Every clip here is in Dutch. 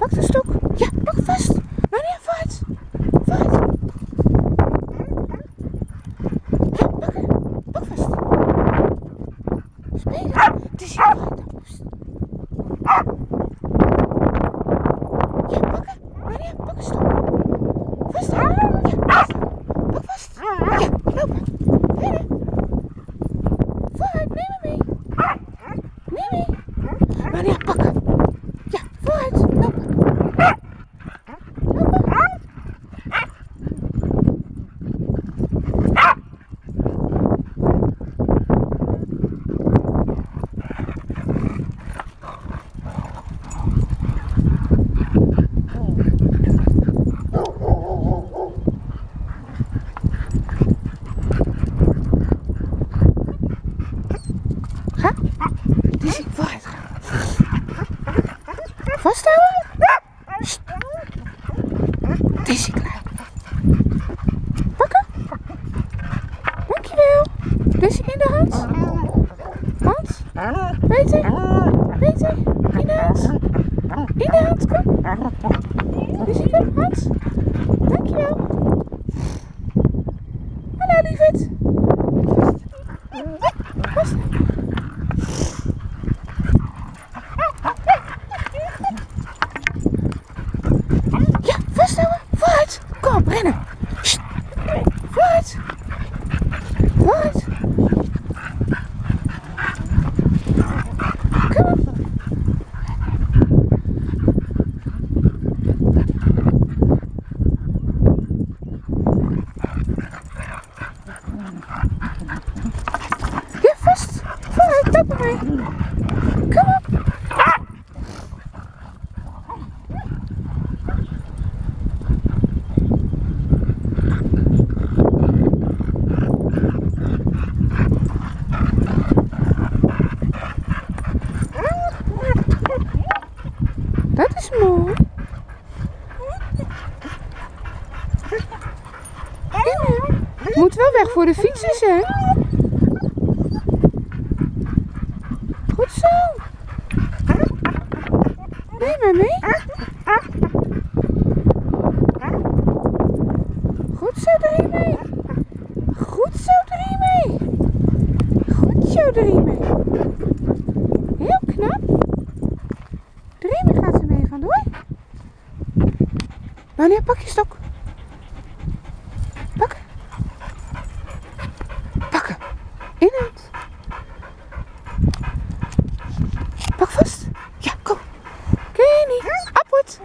Pak de stok. Ja, pak vast. Nou niet vooruit. Vooruit. Ja, pakken. Pak vast. Spelen. Het is hier vooruit. Ja, pakken. Nou niet, pak een stok. Vast. Ja, vast. Pak vast. Ja, lopen. Rennen. Vooruit, neem me mee. Neem mee. Nou niet, pakken. Ja, vooruit. Lopen. Ga. Die zie ik vooruit gaan. Vasthouden. Sst. Die zie ik klaar. Pakken. Dankjewel. Deze in de hand. Hand. Peter. Peter. In de hand. In de hand, kom. Die zie ik hem. Hand. Dankjewel. Hallo lieverd. Vast. Ja, vasthouden. Vooruit. Kom op, rennen. Sst. Vooruit. Vooruit. Kom op. Ja, vast. Vooruit, loop mee. Kom op. Dat is mooi. Je moet wel weg voor de fietsers, hè? Goed zo. Neem maar mee. Goed zo erin mee. Goed zo erin mee. Goed zo erin mee. Heel knap. Erin gaat ze mee vandoor. Wanneer pak je stok? Pakken. Pakken. Inhoud. Pak vast. Ja, kom. Kun je niet? Appert.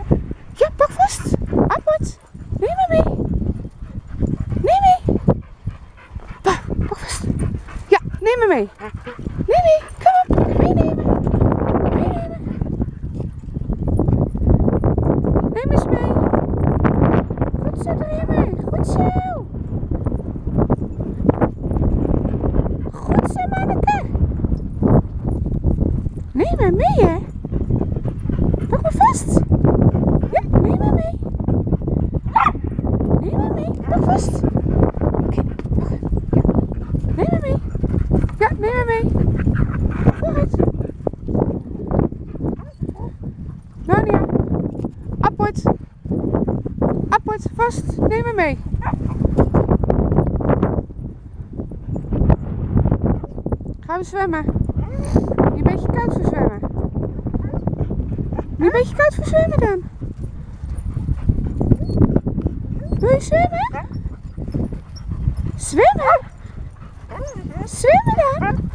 Ja, pak vast. Appert. Neem me mee. Neem mee. Pak vast. Ja, neem me mee. Neem mee. Kom op. Meenemen. Meenemen. Neem eens mee. Goed zo erin mee. Goed zo. Goed zo, manneke. Neem maar mee, hè. Pak me vast. Ja, neem maar mee. Neem maar mee. Pak vast. Oké, pakken. Ja. Neem maar mee. Ja, neem maar mee. Vooruit. Nania. Appert. Appert, vast. Neem maar mee. Gaan we zwemmen? Je een beetje koud voor zwemmen. Een beetje koud voor zwemmen dan. Wil je zwemmen? Zwemmen? Zwemmen dan?